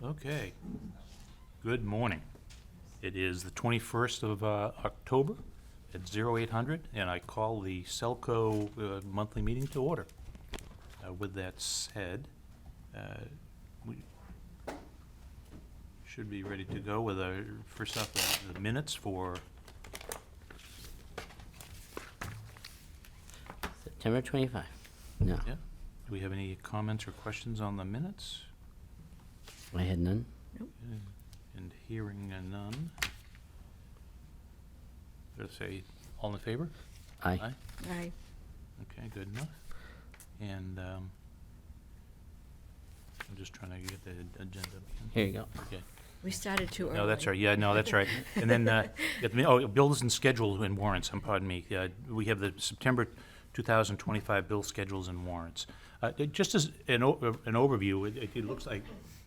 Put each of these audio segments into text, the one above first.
Okay. Good morning. It is the 21st of October at 0800, and I call the SELCO monthly meeting to order. With that said, we should be ready to go with first off, the minutes for September 25. No, Yeah. Do we have any comments or questions on the minutes? I had none. And hearing none. Let's say, all in favor? Aye. Aye. Okay, good enough. And I'm just trying to get the agenda. Here you go. Okay. We started too early. No, that's right. Yeah, no, that's right. And then, bills and schedule and warrants, pardon me. We have the September 2025 bill schedules and warrants. Just as an overview, it looks like,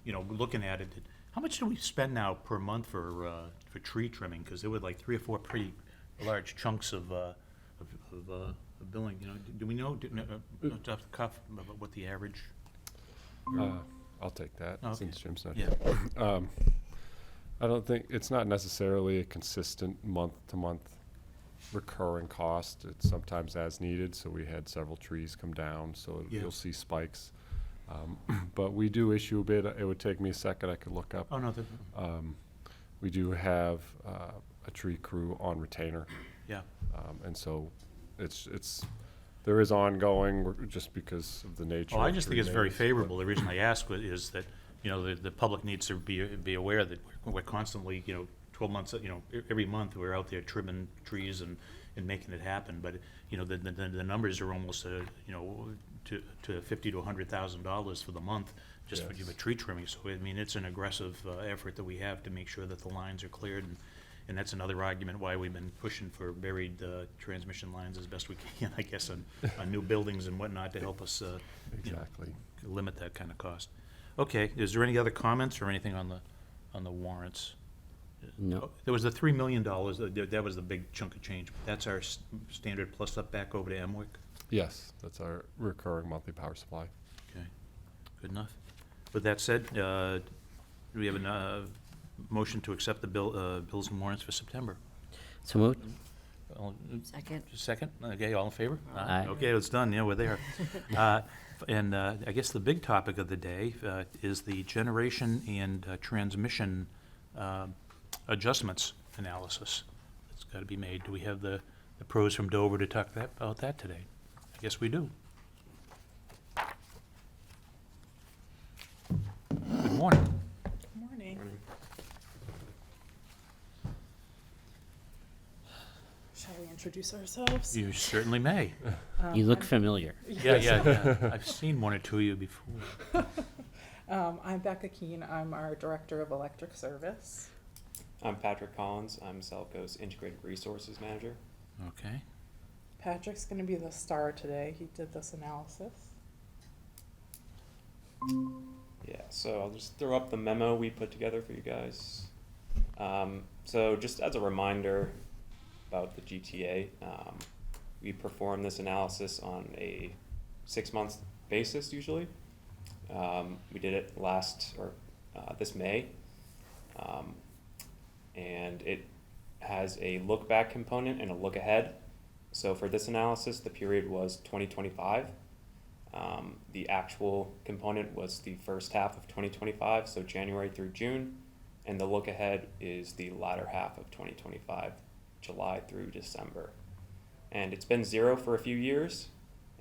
looking at it, how much do we spend now per month for tree trimming? Because there were like 3 or 4 pretty large chunks of billing. Do we know, off the cuff, about what the average? I'll take that, Oh, okay. since Jim's not Yeah. here. I don't think, it's not necessarily a consistent month-to-month recurring cost. It's sometimes as needed, so we had several trees come down, so Yeah. you'll see spikes. But we do issue a bid. It would take me a second, I could look up. Oh, no, We do have a tree crew on retainer, yeah. and so there is ongoing, just because of the nature. Well, I of just tree think it's very maintenance, favorable. The reason I ask is that, the public needs to be aware that we're constantly, 12 months, every month, we're out there trimming trees and making it happen. But, the numbers are almost, to $50,000 to $100,000 for the month just for Yes. tree trimming. So, I mean, it's an aggressive effort that we have to make sure that the lines are cleared. And that's another argument why we've been pushing for buried transmission lines as best we can, I guess, on new buildings and whatnot to help us Exactly. limit that kind of cost. Okay, is there any other comments or anything on the warrants? No. There was the $3 million, that was the big chunk of change. That's our standard plus up back over to Amwick? Yes, that's our recurring monthly power supply. Okay, good enough. With that said, do we have a motion to accept the bills and warrants for September? So moved. Second. Second? Okay, all in favor? Aye. Okay, it's done, yeah, we're there. And I guess the big topic of the day is the generation and transmission adjustments analysis that's got to be made. Do we have the pros from Dover to talk about that today? I guess we do. Good morning. Morning. Shall we introduce ourselves? You certainly may. You look familiar. Yeah. I've seen one or two of you before. I'm Becca Keene. I'm our Director of Electric Service. I'm Patrick Collins. I'm SELCO's Integrated Resources Manager. Okay. Patrick's going to be the star today. He did this analysis. Yeah, so I'll just throw up the memo we put together for you guys. So just as a reminder about the GTA, we perform this analysis on a 6-month basis usually. We did it this May, and it has a look back component and a look ahead. So for this analysis, the period was 2025. The actual component was the first half of 2025, so January through June, and the look ahead is the latter half of 2025, July through December. And it's been 0 for a few years,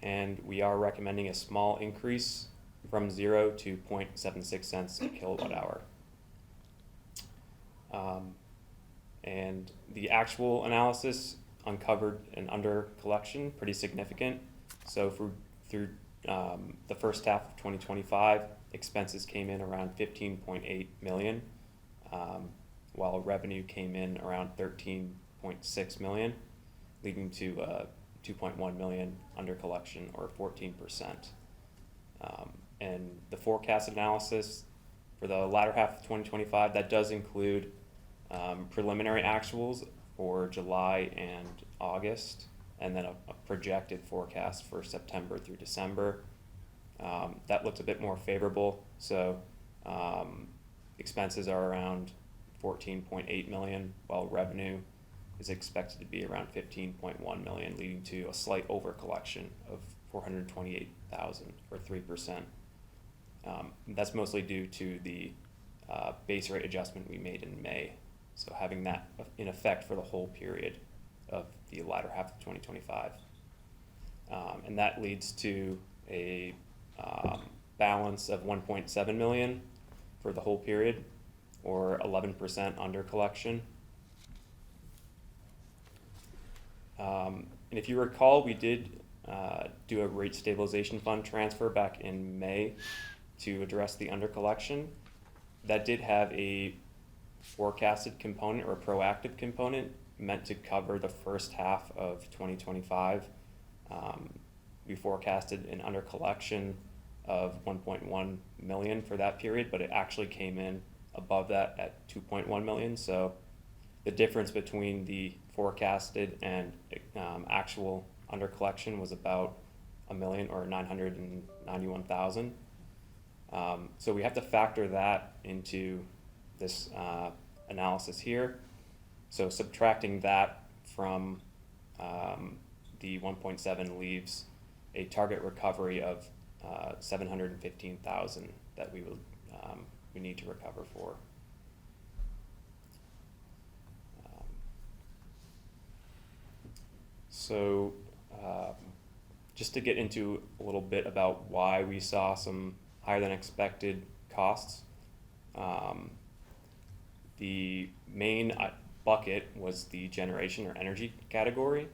and we are recommending a small increase from 0 to 0.76 cents a kilowatt hour. And the actual analysis uncovered an under collection pretty significant. So through the first half of 2025, expenses came in around 15.8 million, while revenue came in around 13.6 million, leading to 2.1 million under collection, or 14%. And the forecast analysis for the latter half of 2025, that does include preliminary actuals for July and August, and then a projected forecast for September through December. That looks a bit more favorable. So expenses are around 14.8 million, while revenue is expected to be around 15.1 million, leading to a slight over collection of 428,000 or 3%. That's mostly due to the base rate adjustment we made in May. So having that in effect for the whole period of the latter half of 2025. And that leads to a balance of 1.7 million for the whole period, or 11% under collection. And if you recall, we did do a rate stabilization fund transfer back in May to address the under collection. That did have a forecasted component or a proactive component meant to cover the first half of 2025. We forecasted an under collection of 1.1 million for that period, but it actually came in above that at 2.1 million. So the difference between the forecasted and actual under collection was about a million, or 991,000. So we have to factor that into this analysis here. So subtracting that from the 1.7 leaves a target recovery of 715,000 that we need to recover for. So just to get into a little bit about why we saw some higher than expected costs. The main bucket was the generation or energy category.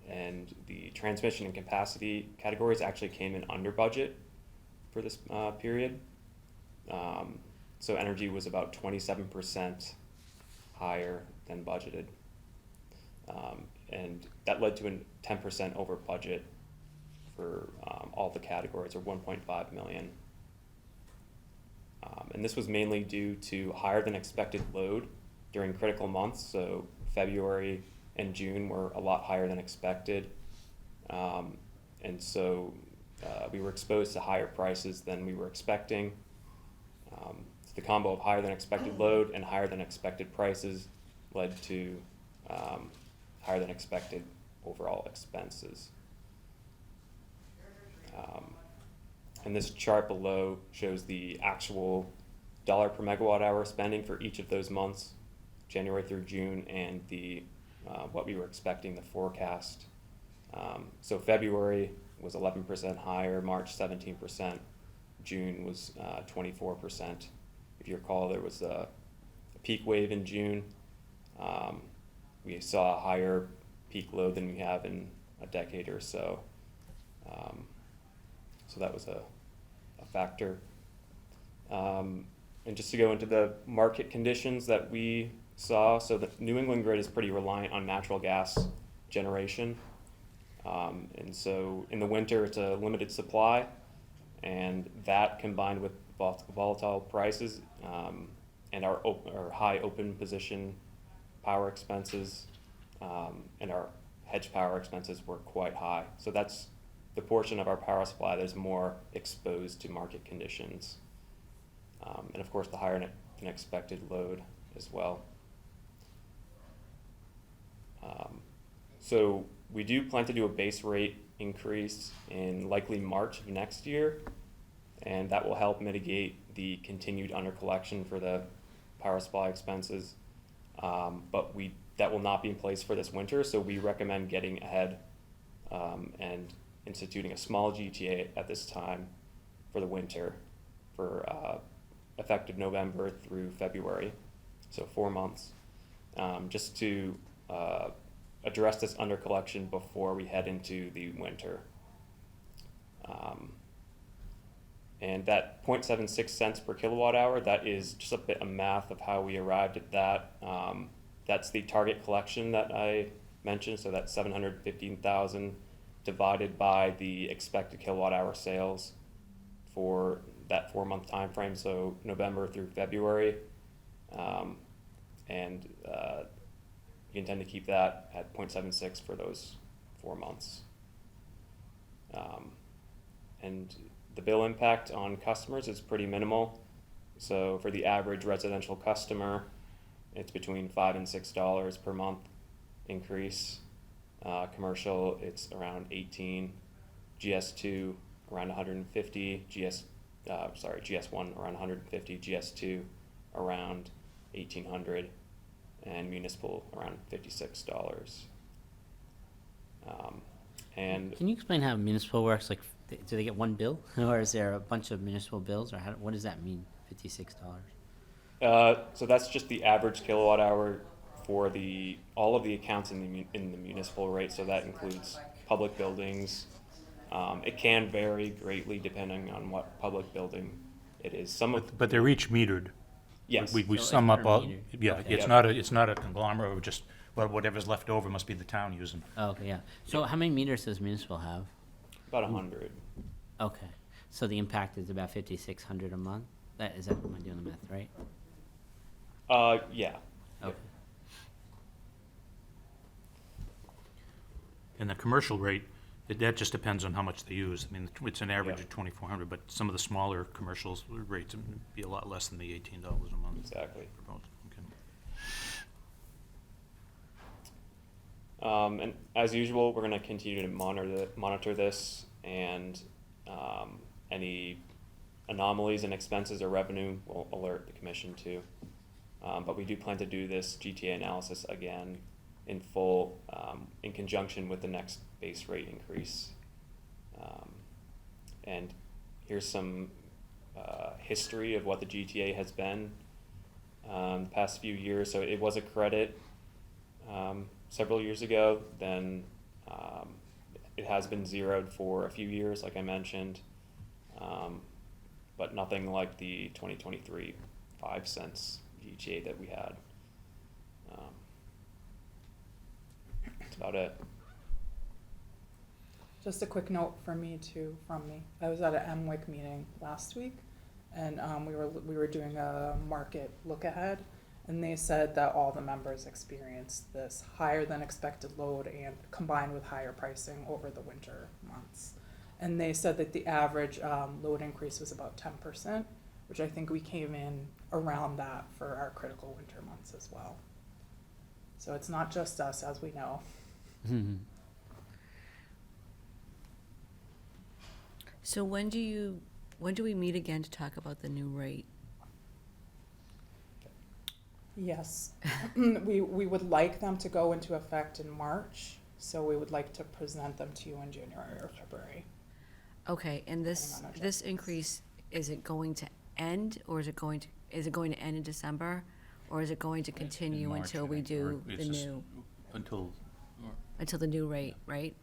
And the transmission and capacity categories actually came in under budget for this period. So energy was about 27% higher than budgeted. And that led to a 10% over budget for all the categories, or 1.5 million. And this was mainly due to higher than expected load during critical months. So February and June were a lot higher than expected. And so we were exposed to higher prices than we were expecting. So the combo of higher than expected load and higher than expected prices led to higher than expected overall expenses. And this chart below shows the actual dollar per megawatt hour spending for each of those months, January through June, and the what we were expecting, the forecast. So February was 11% higher, March 17%, June was 24%. If you recall, there was a peak wave in June. We saw a higher peak load than we have in a decade or so. So that was a factor. And just to go into the market conditions that we saw, so the New England grid is pretty reliant on natural gas generation. And so in the winter, it's a limited supply, and that combined with volatile prices and our high open position power expenses and our hedge power expenses were quite high. So that's the portion of our power supply that's more exposed to market conditions. And of course, the higher than expected load as well. So we do plan to do a base rate increase in likely March of next year, and that will help mitigate the continued under collection for the power supply expenses. But that will not be in place for this winter, so we recommend getting ahead and instituting a small GTA at this time for the winter, for effective November through February, so 4 months, just to address this under collection before we head into the winter. And that 0.76 cents per kilowatt hour, that is just a bit of math of how we arrived at that. That's the target collection that I mentioned, so that's 715,000 divided by the expected kilowatt hour sales for that 4-month time frame, so November through February. And we intend to keep that at 0.76 for those 4 months. And the bill impact on customers is pretty minimal. So for the average residential customer, it's between $5 and $6 per month increase. Commercial, it's around 18. GS2 around 150. GS1 around 150. GS2 around 1,800, and municipal around $56. And Can you explain how municipal works? Like, do they get one bill, or is there a bunch of municipal bills, or what does that mean? $56. so that's just the average kilowatt hour for all of the accounts in the municipal rate. So that includes public buildings. It can vary greatly depending on what public building it is. But they're each metered. Yes. We So sum it's up per all, meter. yeah, Okay. it's not a conglomerate of just, well, whatever's left over must be the town using. Oh, okay, yeah. So how many meters does municipal have? About 100. Okay, so the impact is about 5,600 a month? Am I doing the math right? Yeah. Okay. And the commercial rate, that just depends on how much they use. I mean, it's an average Yeah. of 2,400, but some of the smaller commercials rates would be a lot less than the $18 a month. Exactly. proposed. Okay. And as usual, we're going to continue to monitor this, and any anomalies in expenses or revenue will alert the commission to. But we do plan to do this GTA analysis again in full, in conjunction with the next base rate increase. And here's some history of what the GTA has been the past few years. So it was a credit several years ago. Then it has been zeroed for a few years, like I mentioned, but nothing like the 2023 5 cents GTA that we had. That's about it. Just a quick note from me. I was at an MWIC meeting last week, and we were doing a market look ahead, and they said that all the members experienced this higher than expected load and combined with higher pricing over the winter months. And they said that the average load increase was about 10%, which I think we came in around that for our critical winter months as well. So it's not just us, as we know. So when do we meet again to talk about the new rate? Yes, we would like them to go into effect in March, so we would like to present them to you in January or February. Okay, and this Hang on, this increase, is it going to end, or is it going to end in December, or is it going to continue March, until I we think, do or the it's just new, Until the new rate, right?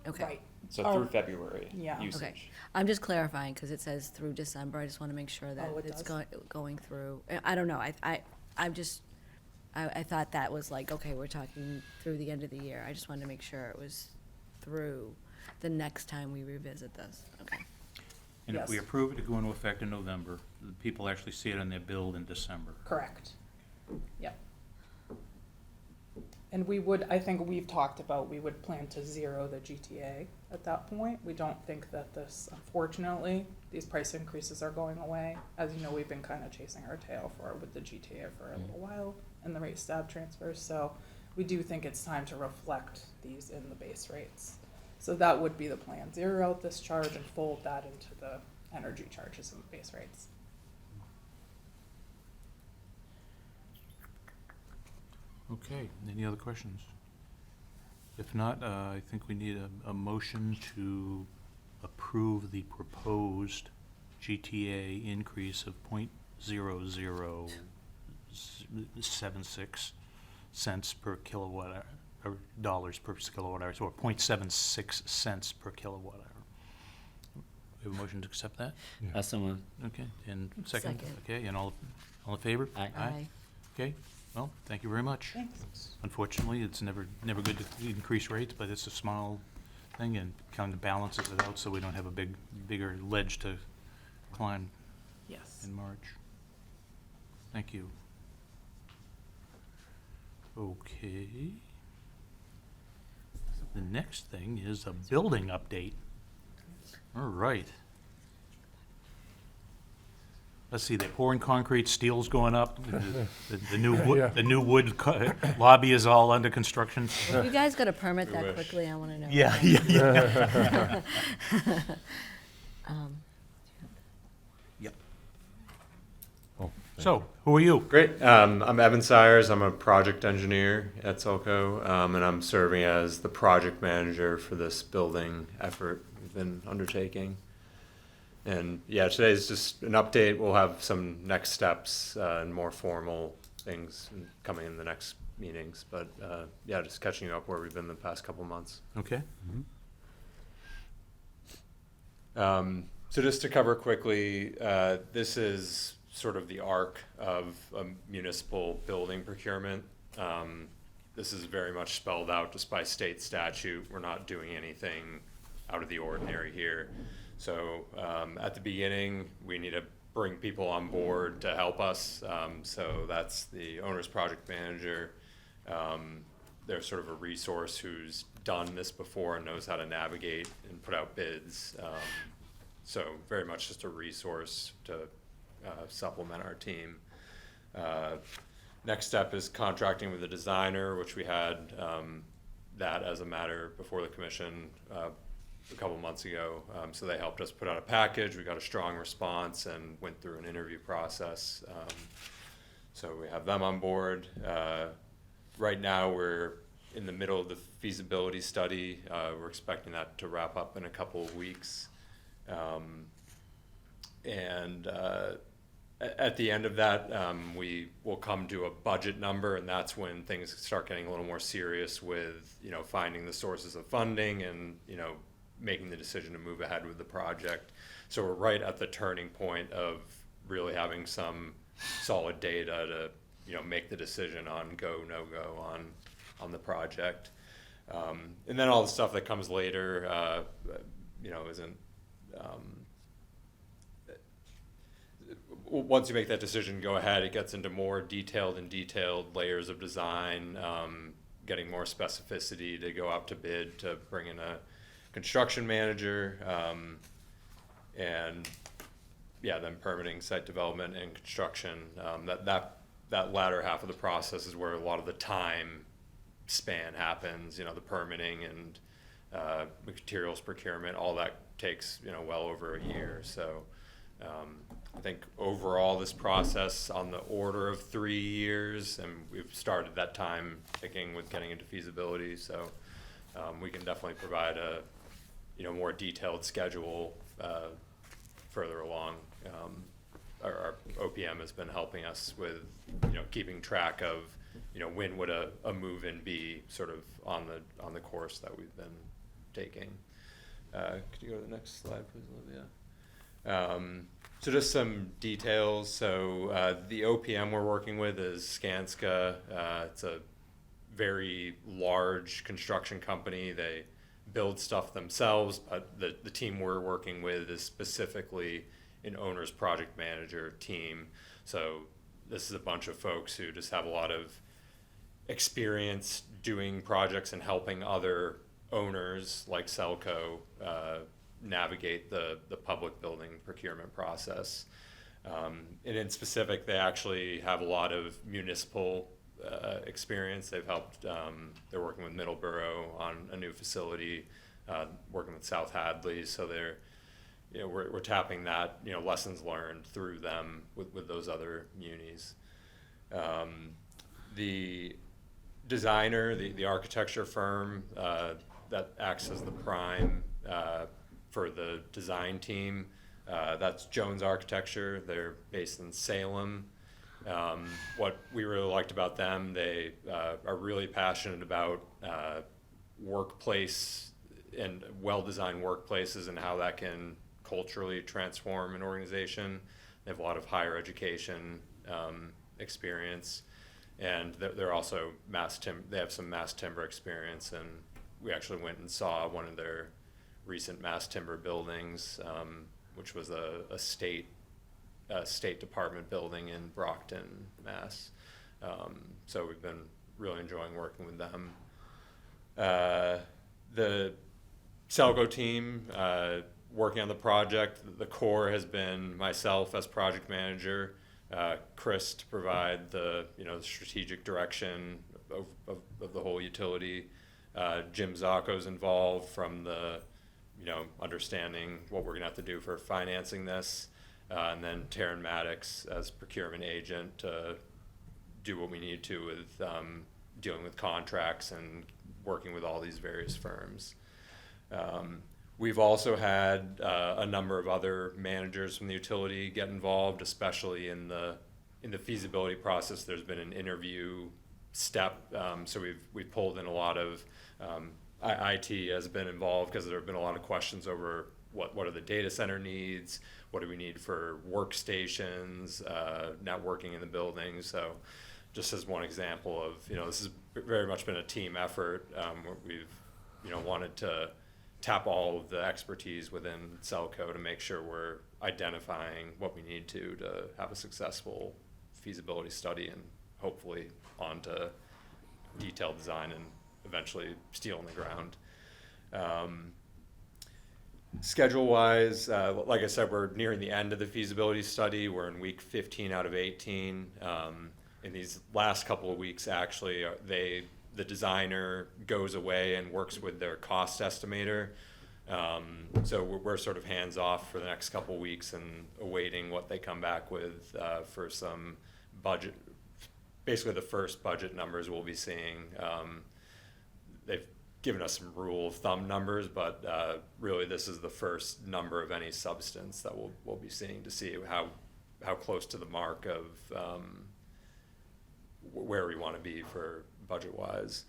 Okay. Right. So Oh, through February yeah. usage. Okay. I'm just clarifying because it says through December. I just want to make sure that Oh, it it's does? going through. I don't know. I thought that was like, okay, we're talking through the end of the year. I just wanted to make sure it was through the next time we revisit this. Okay. And if we Yes. approve it to go into effect in November, the people actually see it on their bill in December. Correct. Yep. And I think we've talked about, we would plan to zero the GTA at that point. We don't think that unfortunately, these price increases are going away. As you know, we've been kind of chasing our tail with the GTA for a little while and the rate stab transfers. So we do think it's time to reflect these in the base rates. So that would be the plan, zero out this charge and fold that into the energy charges and the base rates. Okay, any other questions? If not, I think we need a motion to approve the proposed GTA increase of .0076 cents per kilowatt hour, or dollars per kilowatt hour, so 0.76 cents per kilowatt hour. We have a motion to accept that? Someone, Okay, and second? Second. Okay, and all in favor? Aye. Okay, well, thank you very much. Thanks. Unfortunately, it's never good to increase rates, but it's a small thing and kind of balances it out so we don't have a bigger ledge to climb Yes. in March. Thank you. Okay. The next thing is a building update. All right. let's see, they're pouring concrete, steel's going up, the new wood, Yeah. the new wood lobby is all under construction. If you guys got a permit We that wish. quickly, I wanna know. Yeah, yeah. Um, Yep. Oh, So, who are you? Great. I'm Evan Sires. I'm a project engineer at SELCO, and I'm serving as the project manager for this building effort we've been undertaking. And yeah, today's just an update. We'll have some next steps and more formal things coming in the next meetings. But yeah, just catching up where we've been the past couple months. Okay. So just to cover quickly, this is sort of the arc of a municipal building procurement. This is very much spelled out just by state statute. We're not doing anything out of the ordinary here. So at the beginning, we need to bring people on board to help us. So that's the owner's project manager. They're sort of a resource who's done this before and knows how to navigate and put out bids. So very much just a resource to supplement our team. Next step is contracting with a designer, which we had that as a matter before the commission a couple months ago. So they helped us put out a package. We got a strong response and went through an interview process. So we have them on board. Right now we're in the middle of the feasibility study. We're expecting that to wrap up in a couple of weeks. At the end of that, we will come to a budget number, and that's when things start getting a little more serious with, you know, finding the sources of funding and, you know, making the decision to move ahead with the project. So we're right at the turning point of really having some solid data to, you know, make the decision on go, no go on the project. And then all the stuff that comes later, you know, isn't, once you make that decision, go ahead, it gets into more detailed layers of design, getting more specificity to go out to bid, to bring in a construction manager, and yeah, then permitting, site development, and construction. That latter half of the process is where a lot of the time span happens. You know, the permitting and materials procurement, all that takes, you know, well over a year. So I think overall this process on the order of 3 years, and we've started that time ticking with getting into feasibility. So we can definitely provide a, you know, more detailed schedule further along. Our OPM has been helping us with, you know, keeping track of, you know, when would a move-in be sort of on the course that we've been taking. Could you go to the next slide, please, Olivia? So just some details. So the OPM we're working with is Skanska. It's a very large construction company. They build stuff themselves, but the team we're working with is specifically an owner's project manager team. So this is a bunch of folks who just have a lot of experience doing projects and helping other owners like SELCO navigate the public building procurement process. And in specific, they actually have a lot of municipal experience. They've helped, they're working with Middleborough on a new facility, working with South Hadley. So they're, you know, we're tapping that, you know, lessons learned through them with those other munis. The designer, the architecture firm that acts as the prime for the design team, that's Jones Architecture. They're based in Salem. What we really liked about them, they are really passionate about workplace and well-designed workplaces and how that can culturally transform an organization. They have a lot of higher education experience, and they're also they have some mass timber experience, and we actually went and saw one of their recent mass timber buildings, which was a state department building in Brockton, Mass. So we've been really enjoying working with them. The SELCO team, working on the project. The core has been myself as project manager, Chris to provide the, the strategic direction of the whole utility. Jim Zacco's involved from the, understanding what we're gonna have to do for financing this. And then Taryn Maddox as procurement agent to do what we need to with dealing with contracts and working with all these various firms. We've also had a number of other managers from the utility get involved, especially in the feasibility process. There's been an interview step, so we've pulled in a lot of IT has been involved because there have been a lot of questions over what are the data center needs, what do we need for workstations, networking in the building. So just as one example of, this has very much been a team effort. Where we've, wanted to tap all of the expertise within SELCO to make sure we're identifying what we need to have a successful feasibility study and hopefully on to detailed design and eventually steel in the ground. Schedule-wise, like I said, we're nearing the end of the feasibility study. We're in week 15 out of 18. In these last couple of weeks, actually, the designer goes away and works with their cost estimator. So we're sort of hands off for the next couple of weeks and awaiting what they come back with for some budget. Basically, the first budget numbers we'll be seeing. They've given us some rule of thumb numbers, but really this is the first number of any substance that we'll be seeing to see how close to the mark of where we want to be for budget-wise.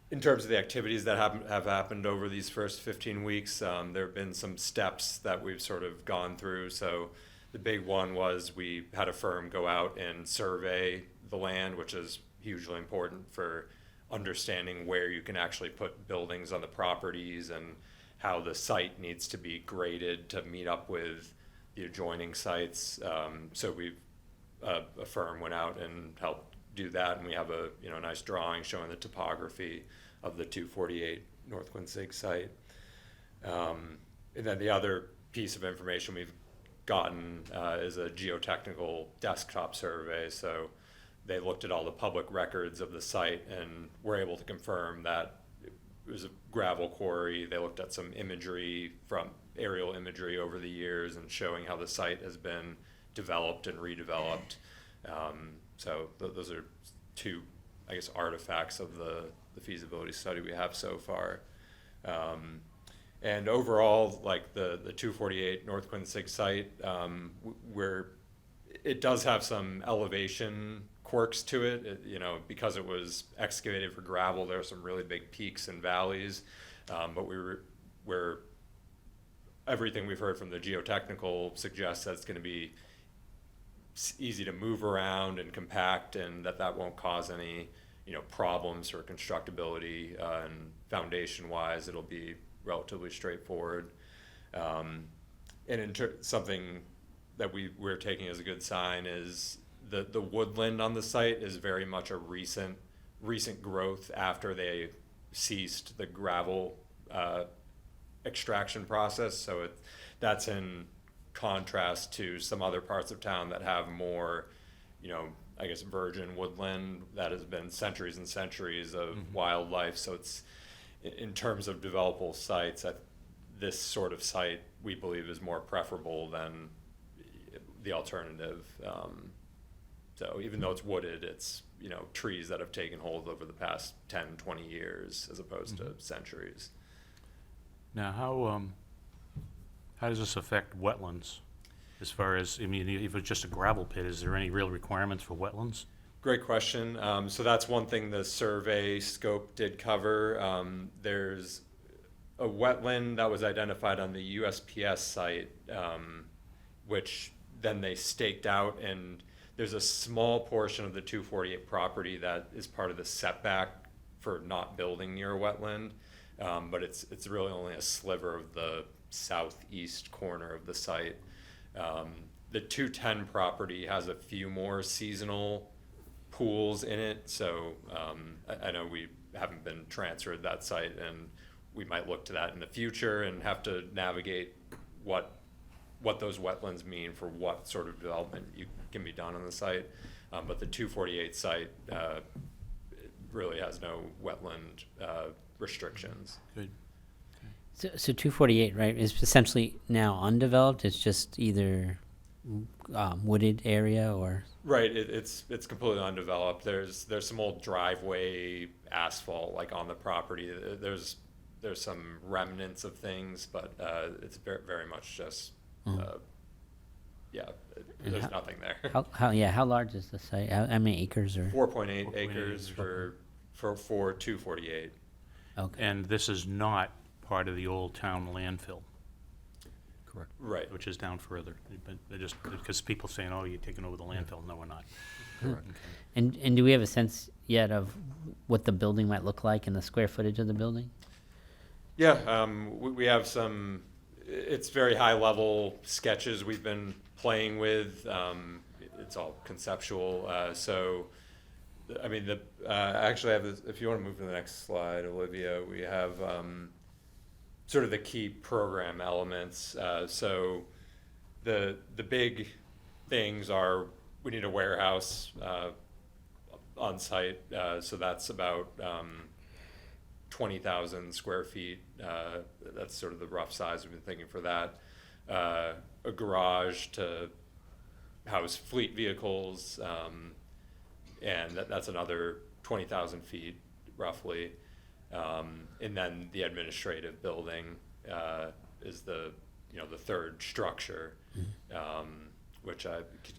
In terms of the activities that have happened over these first 15 weeks, there have been some steps that we've sort of gone through. So the big one was we had a firm go out and survey the land, which is hugely important for understanding where you can actually put buildings on the properties and how the site needs to be graded to meet up with the adjoining sites. So a firm went out and helped do that, and we have a nice drawing showing the topography of the 248 North Quincy site. And then the other piece of information we've gotten is a geotechnical desktop survey. So they looked at all the public records of the site and were able to confirm that it was a gravel quarry. They looked at some imagery from aerial imagery over the years and showing how the site has been developed and redeveloped. So those are two, I guess, artifacts of the feasibility study we have so far. And overall, like the 248 North Quincy site, where it does have some elevation quirks to it, because it was excavated for gravel, there are some really big peaks and valleys. But we're everything we've heard from the geotechnical suggests that it's going to be easy to move around and compact, and that won't cause any problems for constructability, and foundation wise it'll be relatively straightforward. And something that we're taking as a good sign is the woodland on the site is very much a recent growth after they ceased the gravel extraction process. So that's in contrast to some other parts of town that have more, I guess, virgin woodland that has been centuries and centuries of wildlife. So it's, in terms of developable sites, this sort of site we believe is more preferable than the alternative. So even though it's wooded, it's trees that have taken hold over the past 10, 20 years as opposed to centuries. Now, how does this affect wetlands? As far as, if it's just a gravel pit, is there any real requirements for wetlands? Great question. So that's one thing the survey scope did cover. There's a wetland that was identified on the USPS site, which then they staked out, and there's a small portion of the 248 property that is part of the setback for not building near a wetland, but it's really only a sliver of the southeast corner of the site. The 210 property has a few more seasonal pools in it, so I know we haven't been transferred that site, and we might look to that in the future and have to navigate what those wetlands mean for what sort of development can be done on the site. But the 248 site really has no wetland restrictions. Good. So 248, right, is essentially now undeveloped? It's just either wooded area or? Right, it's completely undeveloped. There's some old driveway asphalt like on the property. There's some remnants of things, but it's very, very much just there's nothing there. How large is the site? How many acres or? 4.8 acres for 248. Okay. And this is not part of the old town landfill, Correct. Right. which is down further. But they're just, because people saying, oh, you're taking over the landfill. No, we're not. Correct. And do we have a sense yet of what the building might look like and the square footage of the building? Yeah, we have some, it's very high level sketches we've been playing with. It's all conceptual. So, I mean, actually I have this, if you want to move to the next slide, Olivia, we have sort of the key program elements. So the big things are, we need a warehouse on site. So that's about 20,000 square feet. That's sort of the rough size we've been thinking for that. A garage to house fleet vehicles, and that's another 20,000 feet roughly. And then the administrative building is the third structure, which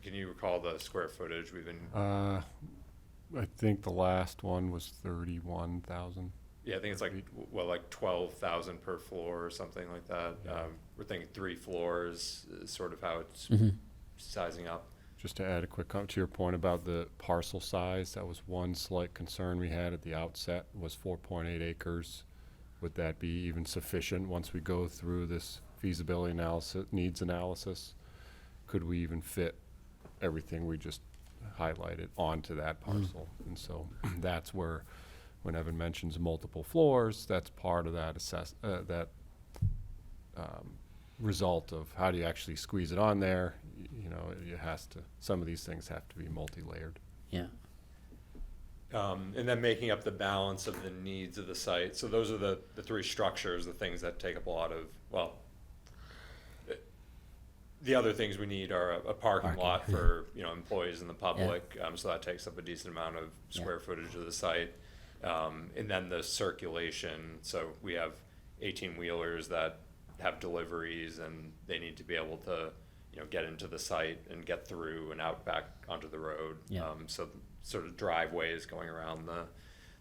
can you recall the square footage we've been? I think the last one was 31,000. Yeah, I think it's like 12,000 per floor or something like that. We're thinking 3 floors is sort of how it's sizing up. Just to add a quick comment to your point about the parcel size, that was one slight concern we had at the outset, was 4.8 acres. Would that be even sufficient once we go through this feasibility analysis, needs analysis? Could we even fit everything we just highlighted onto that parcel? And so that's where, when Evan mentions multiple floors, that's part of that result of how do you actually squeeze it on there. It has to, some of these things have to be multi-layered. Yeah. And then making up the balance of the needs of the site. So those are the 3 structures, the things that take up a lot of, well, the other things we need are a parking lot for, employees and the public. So that takes up a decent amount of square footage of the site. And then the circulation. So we have 18-wheelers that have deliveries, and they need to be able to, get into the site and get through and out back onto the road. So sort of driveways going around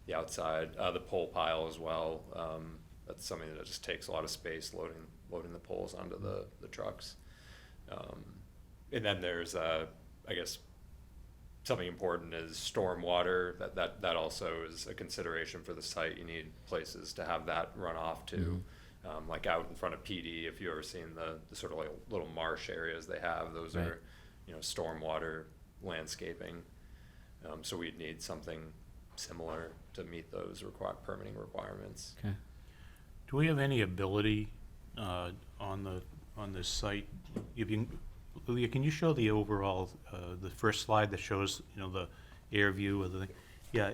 the outside, the pole pile as well. That's something that just takes a lot of space loading the poles onto the trucks. And then there's, I guess, something important is stormwater. That also is a consideration for the site. You need places to have that run off to. Like out in front of PD, if you've ever seen the sort of like little marsh areas they have, those are, stormwater landscaping. So we'd need something similar to meet those permitting requirements. Okay. Do we have any ability on this site? Leah, can you show the overall, the first slide that shows, the air view of the thing? Yeah.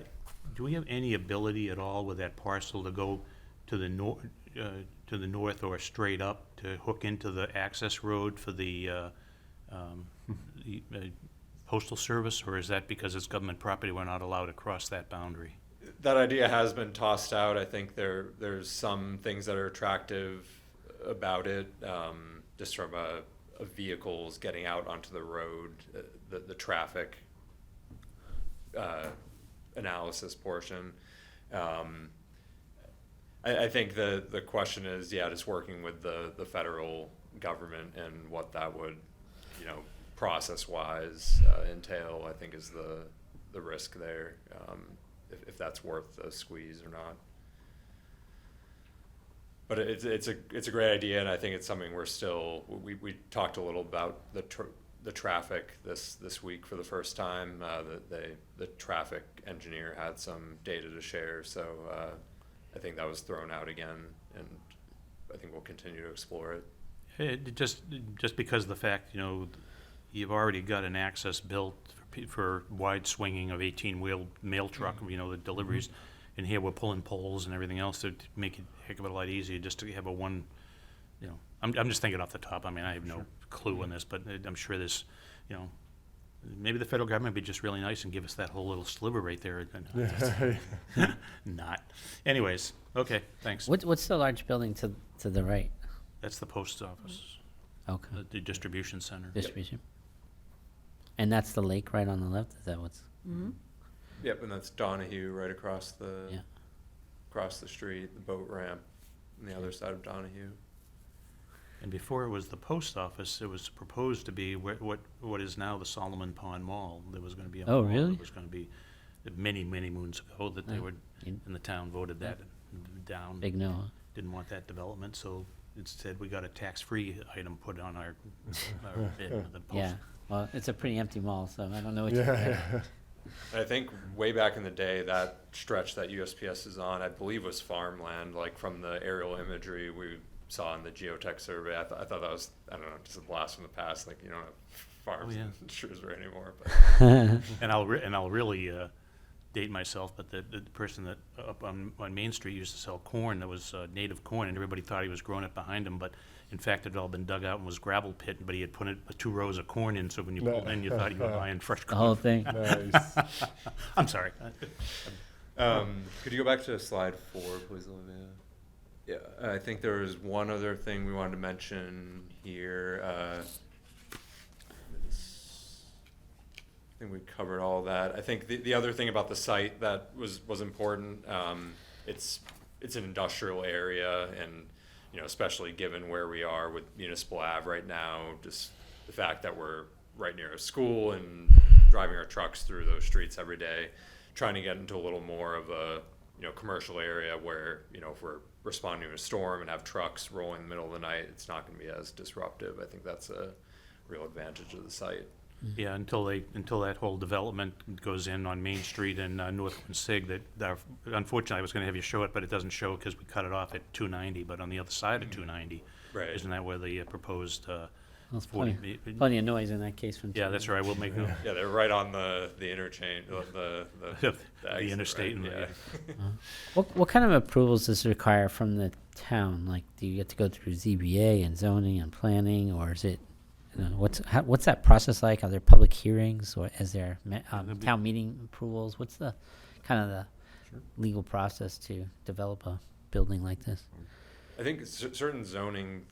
Do we have any ability at all with that parcel to go to the north or straight up to hook into the access road for the postal service, or is that because it's government property we're not allowed to cross that boundary? That idea has been tossed out. I think there's some things that are attractive about it, just from a vehicles getting out onto the road, the traffic analysis portion. I think the question is, just working with the federal government and what that would, process-wise entail, I think is the risk there, if that's worth a squeeze or not. But it's a great idea, and I think it's something we're still, we talked a little about the traffic this week for the first time. The traffic engineer had some data to share, so I think that was thrown out again, and I think we'll continue to explore it. Just because of the fact, you've already got an access built for wide swinging of 18-wheel mail truck, the deliveries. And here we're pulling poles and everything else to make it a heck of a lot easier just to have a one, I'm just thinking off the top. I mean, I have no clue on this, but I'm sure this, maybe the federal government would be just really nice and give us that whole little sliver right there. Not. Anyways, okay, thanks. What's the large building to the right? That's the post office, Okay. the distribution center. Distribution. And that's the lake right on the left? Is that what's? Mm-hmm. Yep, and that's Donahue right across Yeah. the street, the boat ramp on the other side of Donahue. And before it was the post office, it was proposed to be what is now the Solomon Pond Mall. There was going to be a Oh, mall. really? It was going to be many, many moons ago that they Oh, would, in- and the town voted that down. Big no. Huh? Didn't want that development, so instead we got a tax-free item put on our bid. The post. Yeah. Well, it's a pretty empty mall, so I don't know what you Yeah. And I think way back in the day, that stretch that USPS is on, I believe was farmland, like from the aerial imagery we saw in the geotech survey. I thought that was, I don't know, just a blast from the past. Like, you don't have farms Oh, yeah. in Shrewsbury anymore. But And I'll really date myself, but the person that up on Main Street used to sell corn that was native corn, and everybody thought he was growing it behind him, but in fact it had all been dug out and was gravel pit, but he had put 2 rows of corn in, so when you pulled in, you thought you were buying fresh The whole corn. thing. Nice. I'm sorry. could you go back to slide 4, please, Olivia? Yeah, I think there was one other thing we wanted to mention here. I think we covered all that. I think the other thing about the site that was important, it's an industrial area, and especially given where we are with Municipal Ave right now, just the fact that we're right near a school and driving our trucks through those streets every day, trying to get into a little more of a commercial area where if we're responding to a storm and have trucks rolling in the middle of the night, it's not going to be as disruptive. I think that's a real advantage of the site. Yeah, until that whole development goes in on Main Street and North Quincy, unfortunately I was going to have you show it, but it doesn't show because we cut it off at 290, but on the other side of 290, Right. isn't that where the proposed There's 40? plenty of noise in that case from. Yeah, that's right. We'll make Yeah, they're right on the interchange, the exit, interstate right? and Yeah. What kind of approvals does it require from the town? Like, do you get to go through ZBA and zoning and planning, or is it? What's that process like? Are there public hearings, or is there town meeting approvals? What's the kind of the legal process to develop a building like this? I think certain zoning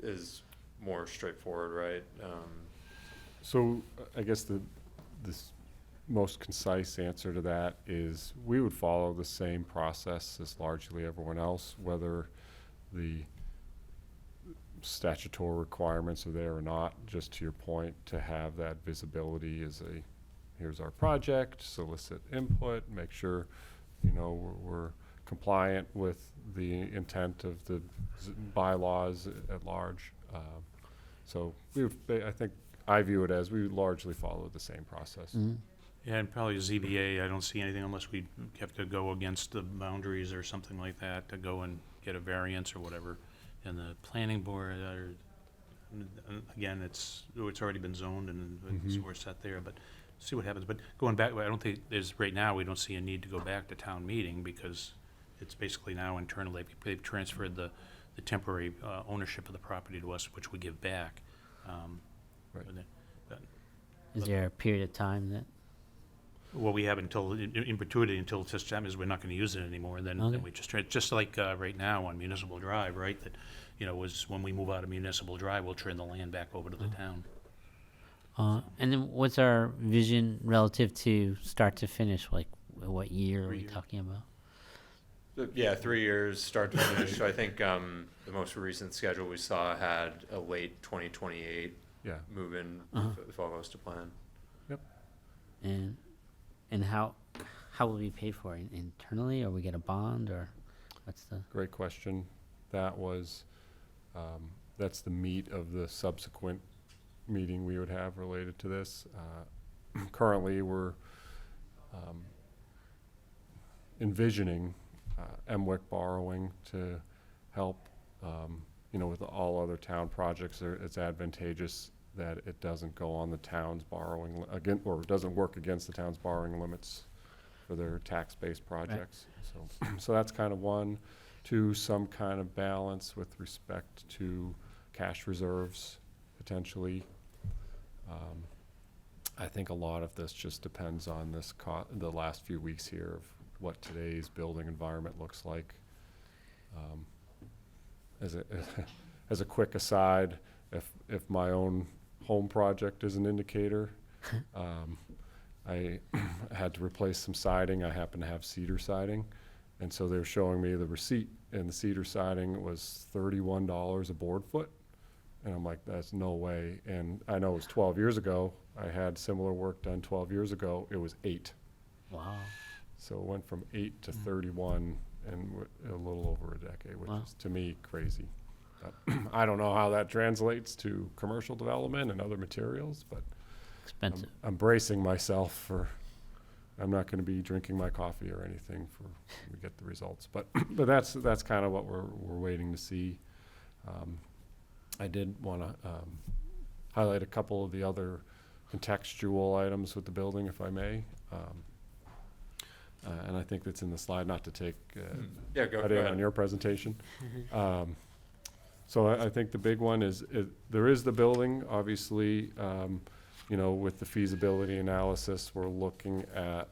is more straightforward, right? So I guess this most concise answer to that is we would follow the same process as largely everyone else, whether the statutory requirements are there or not. Just to your point, to have that visibility is here's our project, solicit input, make sure we're compliant with the intent of the bylaws at large. So I view it as we largely follow the same process. Mm-hmm. Yeah, and probably ZBA, I don't see anything unless we have to go against the boundaries or something like that, to go and get a variance or whatever. And the planning board, again, it's already been zoned and we're set there, but see what happens. But going back, I don't think right now, we don't see a need to go back to town meeting because it's basically now internal. They've transferred the temporary ownership of the property to us, which we give back. Right. Is there a period of time that? Well, we have until, in perpetuity, until such time as we're not going to use it anymore, and then Okay. we just like right now on Municipal Drive, right? That, was when we move out of Municipal Drive, we'll turn the land back over to the town. And then what's our vision relative to start to finish? Like, what year are 3 we years. talking about? Yeah, 3 years, start to finish. So I think the most recent schedule we saw had a late 2028 Yeah. move-in, if all goes to plan. And how will we pay for it? Internally, or we get a bond, or what's the? Great question. That was, that's the meat of the subsequent meeting we would have related to this. Currently, we're envisioning MWIC borrowing to help, with all other town projects. It's advantageous that it doesn't go on the town's borrowing again, or it doesn't work against the town's borrowing limits for their tax-based projects. So that's kind of one. Two, some kind of balance with respect to cash reserves, potentially. I think a lot of this just depends on the last few weeks here of what today's building environment looks like. As a quick aside, if my own home project is an indicator, I had to replace some siding. I happen to have cedar siding, and so they're showing me the receipt, and the cedar siding was $31 a board foot. And I'm like, that's no way. And I know it was 12 years ago. I had similar work done 12 years ago. It was 8. Wow. So it went from 8 to 31 in a little over a decade, which Wow. is, to me, crazy. I don't know how that translates to commercial development and other materials, but Expensive. I'm bracing myself for, I'm not going to be drinking my coffee or anything for when we get the results. But that's kind of what we're waiting to see. I did want to highlight a couple of the other contextual items with the building, if I may. And I think that's in the slide, not to take Yeah, go credit ahead. on your presentation. So I think the big one is, there is the building, obviously, with the feasibility analysis, we're looking at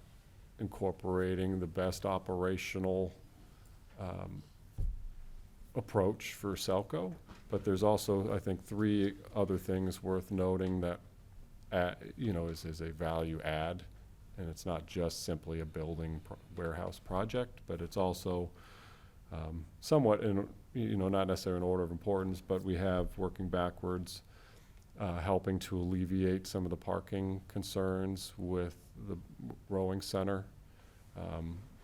incorporating the best operational approach for SELCO. But there's also, I think, 3 other things worth noting that, is a value add. And it's not just simply a building warehouse project, but it's also somewhat not necessarily in order of importance, but we have, working backwards, helping to alleviate some of the parking concerns with the rowing center.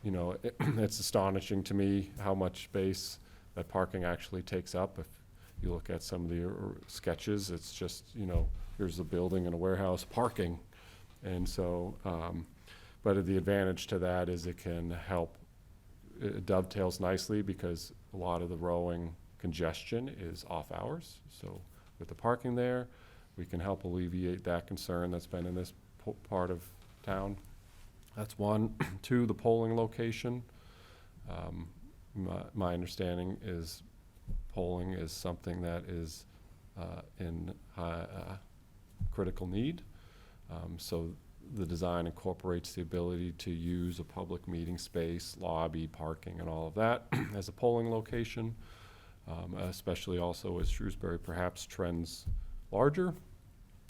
It's astonishing to me how much space that parking actually takes up. If you look at some of the sketches, it's just, here's a building and a warehouse, parking. And so, but the advantage to that is it can help, it dovetails nicely because a lot of the rowing congestion is off hours. So with the parking there, we can help alleviate that concern that's been in this part of town. That's one. 2, the polling location. My understanding is polling is something that is in critical need. So the design incorporates the ability to use a public meeting space, lobby, parking, and all of that as a polling location, especially also as Shrewsbury perhaps trends larger.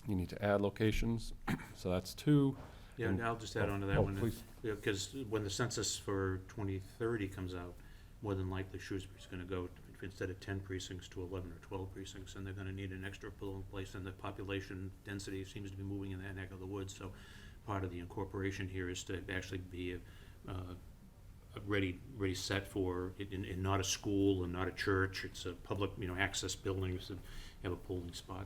You need to add locations. So that's 2. Yeah, and I'll just add on to that Oh, one. please. Because when the census for 2030 comes out, more than likely Shrewsbury's going to go, instead of 10 precincts, to 11 or 12 precincts, and they're going to need an extra polling place, and the population density seems to be moving in that neck of the woods. So part of the incorporation here is to actually be a ready set for, in not a school and not a church. It's a public, access building, so you have a polling spot.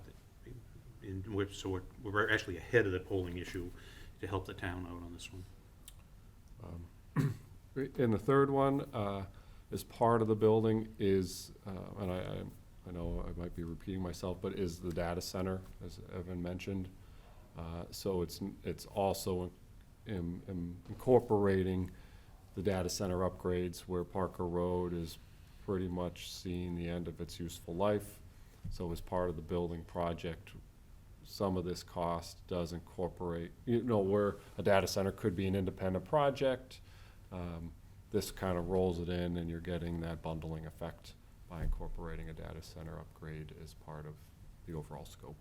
We're actually ahead of the polling issue to help the town out on this one. And the third one, as part of the building is, and I know I might be repeating myself, but is the data center, as Evan mentioned. So it's also incorporating the data center upgrades where Parker Road is pretty much seeing the end of its useful life. So as part of the building project, some of this cost does incorporate, where a data center could be an independent project. This kind of rolls it in, and you're getting that bundling effect by incorporating a data center upgrade as part of the overall scope.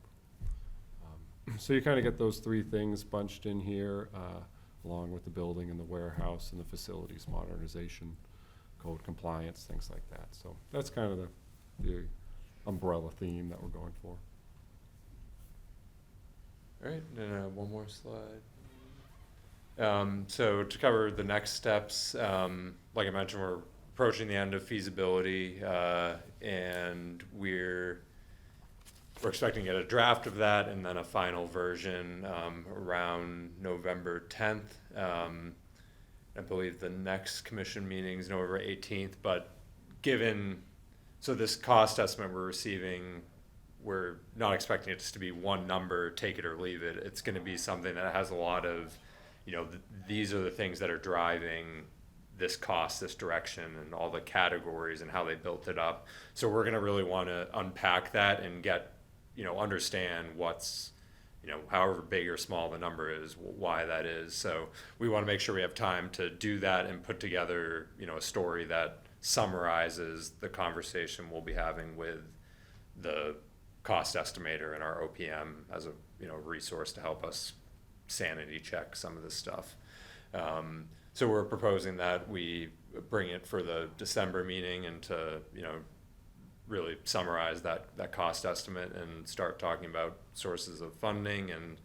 So you kind of get those 3 things bunched in here, along with the building and the warehouse and the facilities modernization, code compliance, things like that. So that's kind of the umbrella theme that we're going for. All right, and one more slide. So to cover the next steps, like I mentioned, we're approaching the end of feasibility, and we're we're expecting to get a draft of that and then a final version around November 10th. I believe the next commission meeting is November 18th, but so this cost estimate we're receiving, we're not expecting it just to be one number, take it or leave it. It's going to be something that has a lot of, these are the things that are driving this cost, this direction, and all the categories and how they built it up. So we're going to really want to unpack that and get, understand what's, however big or small the number is, why that is. So we want to make sure we have time to do that and put together, a story that summarizes the conversation we'll be having with the cost estimator and our OPM as a, resource to help us sanity check some of this stuff. So we're proposing that we bring it for the December meeting and to, really summarize that cost estimate and start talking about sources of funding and,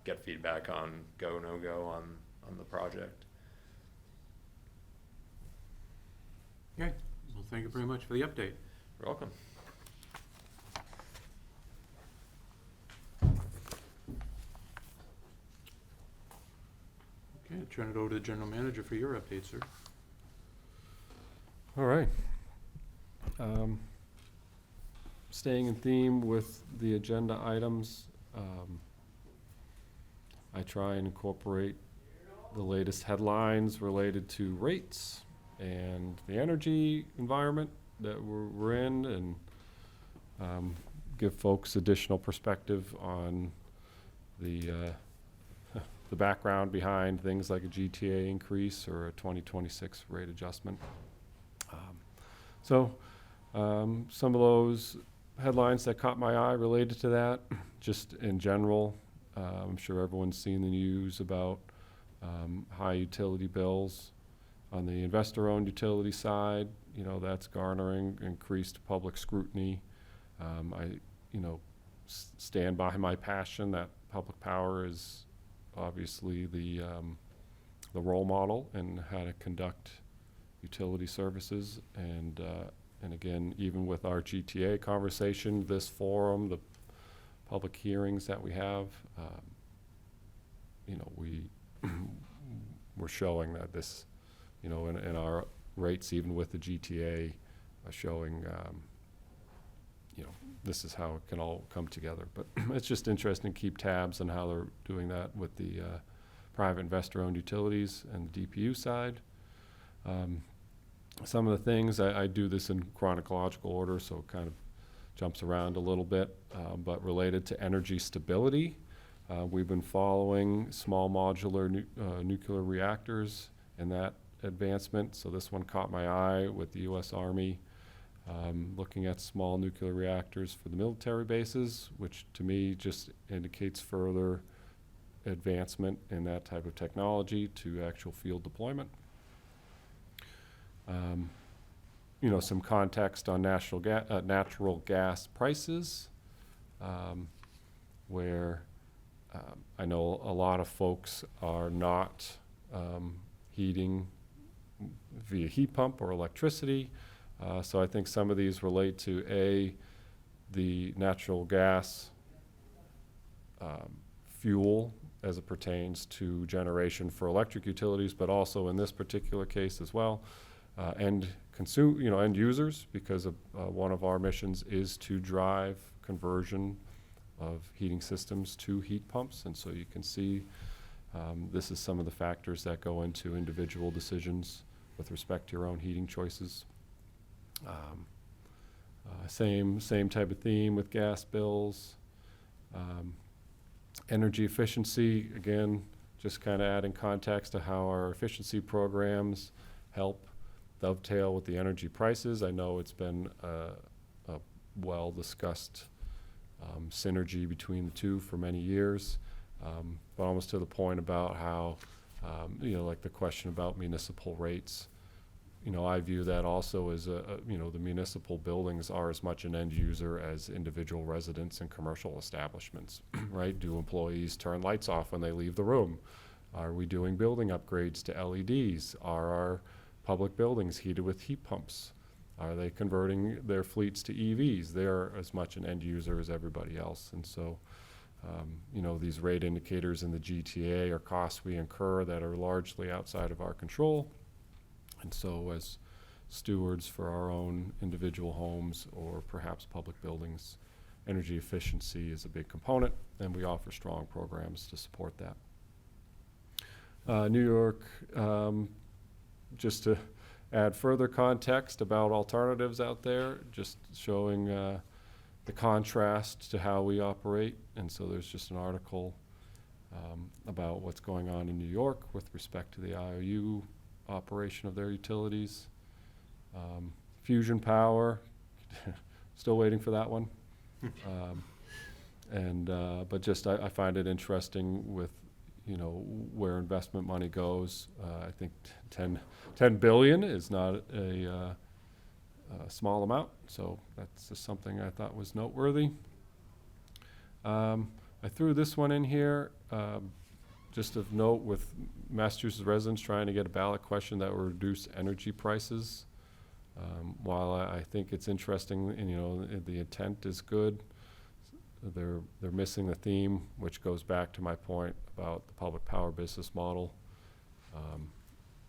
get feedback on go, no go on the project. Okay, well, thank you very much for the update. You're welcome. Okay, I'll turn it over to the general manager for your update, sir. All right. Staying in theme with the agenda items, I try and incorporate the latest headlines related to rates and the energy environment that we're in, and give folks additional perspective on the background behind things like a GTA increase or a 2026 rate adjustment. Some of those headlines that caught my eye related to that, just in general, I'm sure everyone's seen the news about high utility bills. On the investor-owned utility side, that's garnering increased public scrutiny. I stand by my passion that public power is obviously the role model in how to conduct utility services, and again, even with our GTA conversation, this forum, the public hearings that we have, we're showing that this, in our rates, even with the GTA, are showing, this is how it can all come together. But it's just interesting to keep tabs on how they're doing that with the private investor-owned utilities and the DPU side. Some of the things, I do this in chronological order, so it kind of jumps around a little bit, but related to energy stability, we've been following small modular nuclear reactors and that advancement. So this one caught my eye with the U.S. Army looking at small nuclear reactors for the military bases, which to me just indicates further advancement in that type of technology to actual field deployment. Some context on natural gas prices, where I know a lot of folks are not heating via heat pump or electricity. So I think some of these relate to the natural gas fuel as it pertains to generation for electric utilities, but also in this particular case as well, end users, because one of our missions is to drive conversion of heating systems to heat pumps. And so you can see this is some of the factors that go into individual decisions with respect to your own heating choices. Same type of theme with gas bills. Energy efficiency, again, just kind of adding context to how our efficiency programs help dovetail with the energy prices. I know it's been a well-discussed synergy between the two for many years, but almost to the point about how, like the question about municipal rates. I view that also as the municipal buildings are as much an end user as individual residents and commercial establishments, right? Do employees turn lights off when they leave the room? Are we doing building upgrades to LEDs? Are our public buildings heated with heat pumps? Are they converting their fleets to EVs? They're as much an end user as everybody else. And so, you know, these rate indicators in the GTA are costs we incur that are largely outside of our control. And so as stewards for our own individual homes or perhaps public buildings, energy efficiency is a big component, and we offer strong programs to support that. New York, just to add further context about alternatives out there, just showing the contrast to how we operate. And so there's just an article about what's going on in New York with respect to the IOU operation of their utilities. Fusion power, still waiting for that one. But just I find it interesting with, you know, where investment money goes. I think 10 billion is not a small amount, so that's just something I thought was noteworthy. I threw this one in here, just of note with Massachusetts residents trying to get a ballot question that will reduce energy prices. While I think it's interesting, and you know, the intent is good, they're missing the theme, which goes back to my point about the public power business model.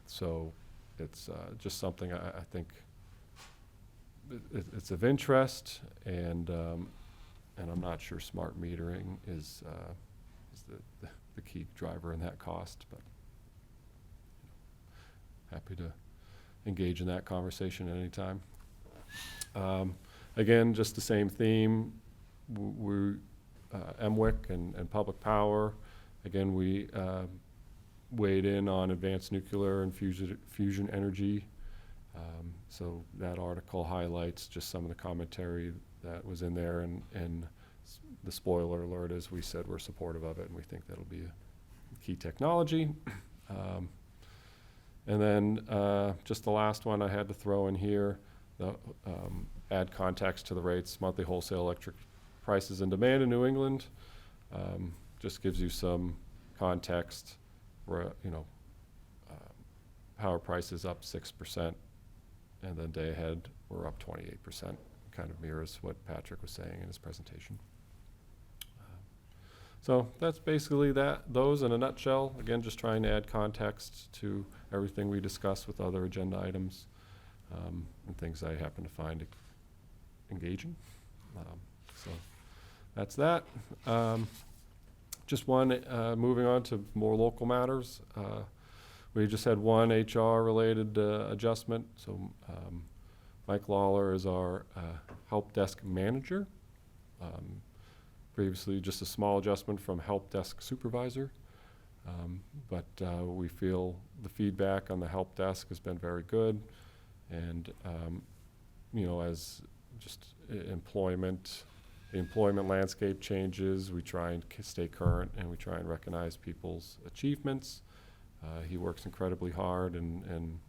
So it's just something I think it's of interest, and I'm not sure smart metering is the key driver in that cost, but happy to engage in that conversation at any time. Again, just the same theme. We MWIC and public power. Again, we weighed in on advanced nuclear and fusion energy. So that article highlights just some of the commentary that was in there, and the spoiler alert is we said we're supportive of it, and we think that'll be a key technology. And then just the last one I had to throw in here, add context to the rates, monthly wholesale electric prices and demand in New England. Just gives you some context where, you know, power prices up 6%, and then day ahead we're up 28%. Kind of mirrors what Patrick was saying in his presentation. So that's basically those in a nutshell. Again, just trying to add context to everything we discussed with other agenda items, and things I happen to find engaging. So that's that. Just one, moving on to more local matters. We just had one HR-related adjustment. So Mike Lawler is our help desk manager. Previously, just a small adjustment from help desk supervisor. But we feel the feedback on the help desk has been very good. And, you know, as just the employment landscape changes, we try and stay current, and we try and recognize people's achievements. He works incredibly hard and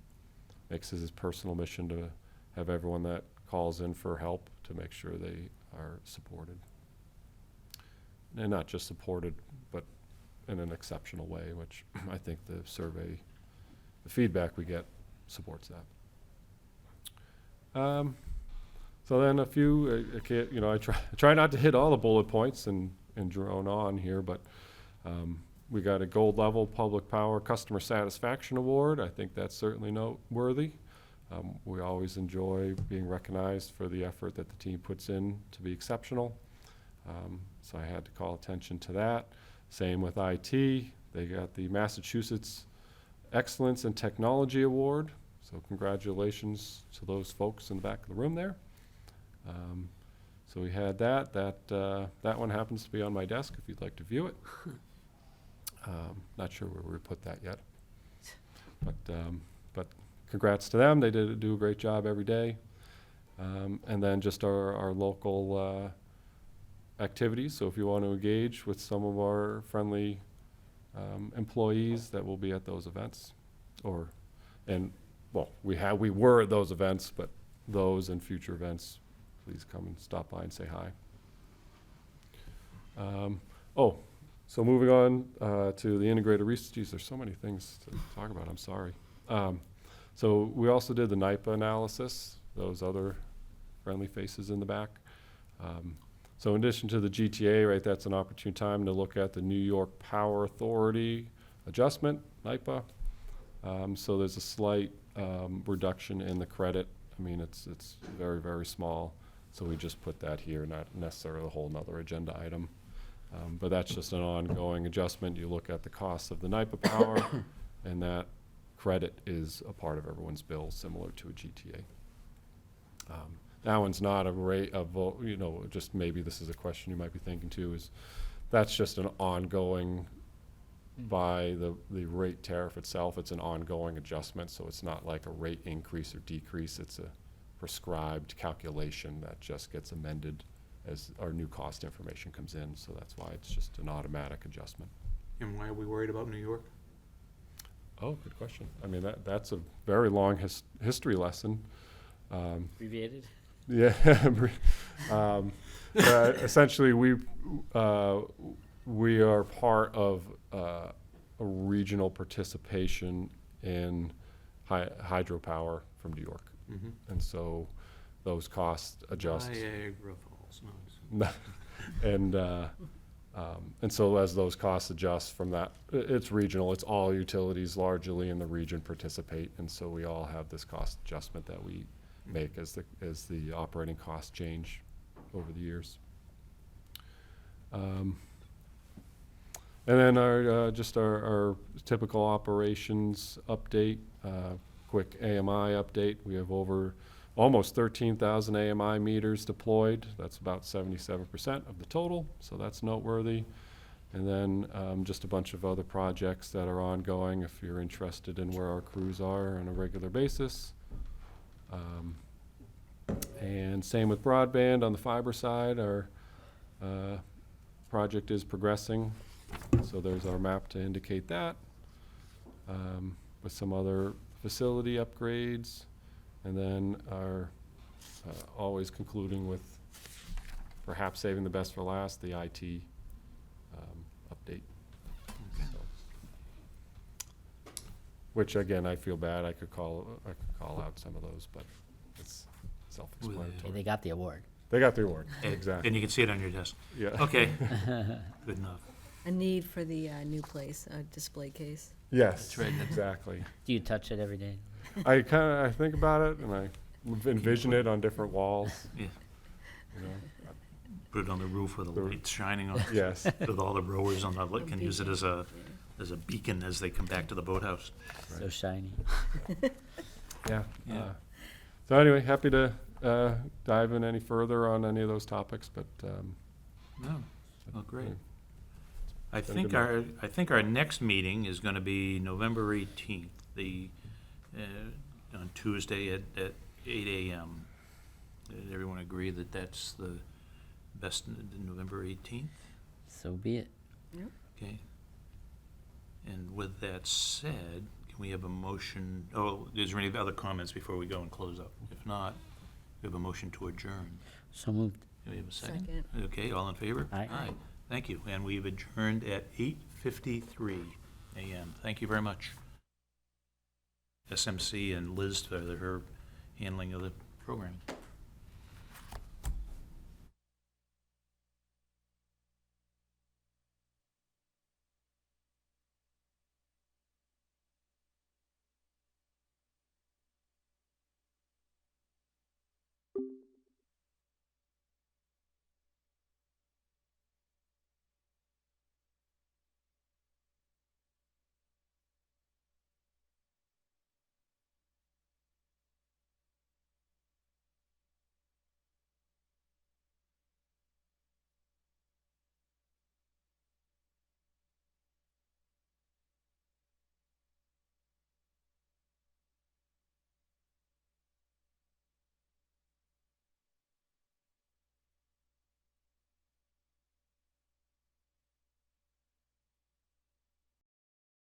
makes it his personal mission to have everyone that calls in for help to make sure they are supported. And not just supported, but in an exceptional way, which I think the survey, the feedback we get supports that. So then a few, you know, I try not to hit all the bullet points and drone on here, but we got a gold level Public Power Customer Satisfaction Award. I think that's certainly noteworthy. We always enjoy being recognized for the effort that the team puts in to be exceptional. So I had to call attention to that. Same with IT. They got the Massachusetts Excellence in Technology Award. So congratulations to those folks in the back of the room there. So we had that. That one happens to be on my desk if you'd like to view it. Not sure where we put that yet. But congrats to them. They do a great job every day. And then just our local activities. So if you want to engage with some of our friendly employees that will be at those events, we were at those events, but those and future events, please come and stop by and say hi. So moving on to the integrated research. Geez, there's so many things to talk about. I'm sorry. So we also did the NIPA analysis. those other friendly faces in the back. So in addition to the GTA, right, that's an opportune time to look at the New York Power Authority adjustment, NYPA. So there's a slight reduction in the credit. I mean, it's very, very small. So we just put that here, not necessarily a whole nother agenda item. But that's just an ongoing adjustment. You look at the cost of the NYPA power, and that credit is a part of everyone's bill, similar to a GTA. That one's not a rate of, you know, just maybe this is a question you might be thinking too, is that's just an ongoing, by the rate tariff itself, it's an ongoing adjustment, so it's not like a rate increase or decrease. It's a prescribed calculation that just gets amended as our new cost information comes in, so that's why it's just an automatic adjustment. And why are we worried about New York? Oh, good question. I mean, that's a very long history lesson. Abbreviated? Yeah. Essentially, we are part of a regional participation in hydropower from New York. Mm-hmm. And so those costs adjust. Niagara Falls, no. And so as those costs adjust from that, it's regional, it's all utilities largely in the region participate, and so we all have this cost adjustment that we make as the operating costs change over the years. And then our typical operations update, quick AMI update. We have almost 13,000 AMI meters deployed. That's about 77% of the total, so that's noteworthy. And then just a bunch of other projects that are ongoing if you're interested in where our crews are on a regular basis. And same with broadband on the fiber side. Our project is progressing, so there's our map to indicate that, with some other facility upgrades. And then our always concluding with perhaps saving the best for last, the IT update. So, which again, I feel bad. I could call out some of those, but it's self-explanatory. They got the award. They got the award. And Exactly. you can see it on your desk. Yeah. Okay, good enough. A need for the new place, a display case. Yes. That's right. Exactly. Do you touch it every day? I think about it and I envision it on different walls. Yeah. You know. Put it on the roof with the lights shining on it. Yes. With all the rowers on the, can use it as a beacon as they come back to the boathouse. So shiny. Yeah. Yeah. So anyway, happy to dive in any further on any of those topics, but No, well, great. Yeah. I Been think good our, our next meeting is gonna be November 18th, on Tuesday at 8 AM. Did everyone agree that that's the best, November 18th? So be it. Okay. And with that said, can we have a motion, is there any other comments before we go and close up? If not, we have a motion to adjourn. So moved. Do we have a second? Second. Okay, all in favor? Aye. Thank you, and we've adjourned at 8:53 AM. Thank you very much. SMC and Liz for her handling of the program.